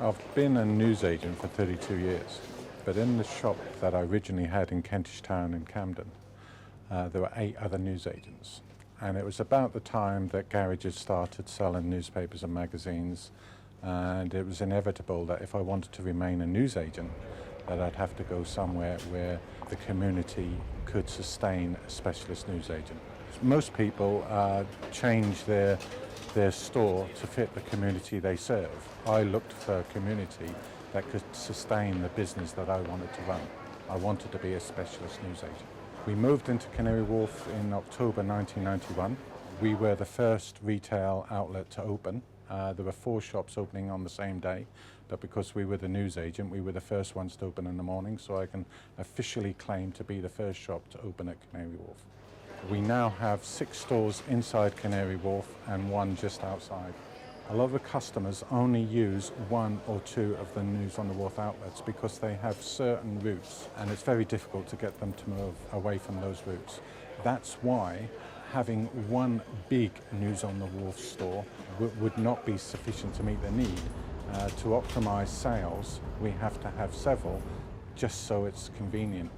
I've been a newsagent for 32 years, but in the shop that I originally had in Kentish Town in Camden, there were 8 other newsagents. And it was about the time that garages started selling newspapers and magazines, and it was inevitable that if I wanted to remain a newsagent, that I'd have to go somewhere where the community could sustain a specialist newsagent. Most people change their store to fit the community they serve. I looked for a community that could sustain the business that I wanted to run. I wanted to be a specialist newsagent. We moved into Canary Wharf in October 1991. We were the first retail outlet to open. There were 4 shops opening on the same day, but because we were the newsagent, we were the first ones to open in the morning, so I can officially claim to be the first shop to open at Canary Wharf. We now have 6 stores inside Canary Wharf and 1 just outside. A lot of the customers only use 1 or 2 of the News on the Wharf outlets because they have certain routes, and it's very difficult to get them to move away from those routes. That's why having 1 big News on the Wharf store would not be sufficient to meet the need. To optimize sales, we have to have several, just so it's convenient.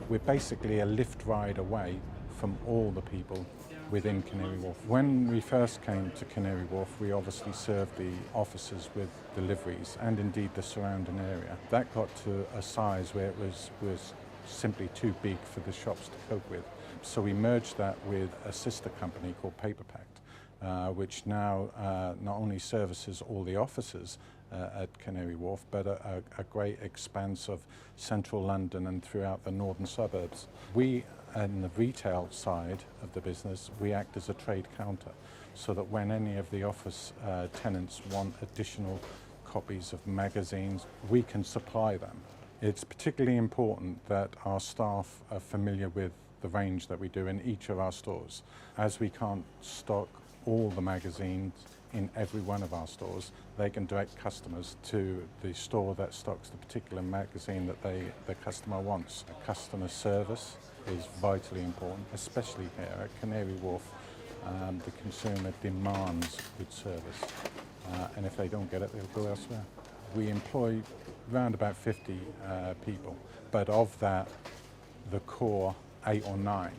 We're basically a lift ride away from all the people within Canary Wharf. When we first came to Canary Wharf, we obviously served the offices with deliveries and indeed the surrounding area. That got to a size where it was simply too big for the shops to cope with. So we merged that with a sister company called Paper Pact, which now not only services all the offices at Canary Wharf, but a great expanse of central London and throughout the northern suburbs. We, on the retail side of the business, we act as a trade counter, so that when any of the office tenants want additional copies of magazines, we can supply them. It's particularly important that our staff are familiar with the range that we do in each of our stores. As we can't stock all the magazines in every one of our stores, they can direct customers to the store that stocks the particular magazine that the customer wants. Customer service is vitally important, especially here at Canary Wharf. The consumer demands good service, and if they don't get it, they'll go elsewhere. We employ around about 50 people, but of that, the core 8 or 9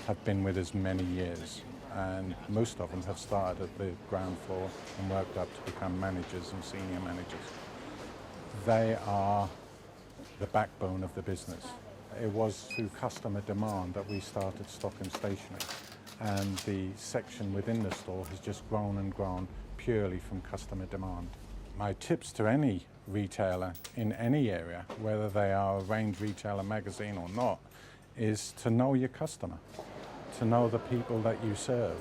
have been with us many years, and most of them have started at the ground floor and worked up to become managers and senior managers. They are the backbone of the business. It was through customer demand that we started stocking stationery, and the section within the store has just grown and grown purely from customer demand. My tips to any retailer in any area, whether they are a range retailer, magazine or not, is to know your customer, to know the people that you serve.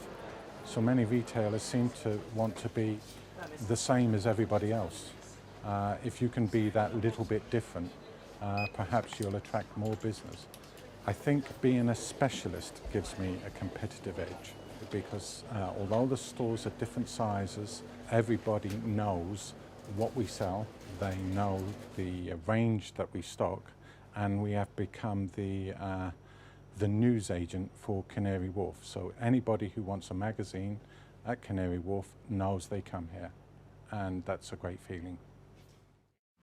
So many retailers seem to want to be the same as everybody else. If you can be that little bit different, perhaps you'll attract more business. I think being a specialist gives me a competitive edge, because although the stores are different sizes, everybody knows what we sell, they know the range that we stock, and we have become the newsagent for Canary Wharf. So anybody who wants a magazine at Canary Wharf knows they come here, and that's a great feeling.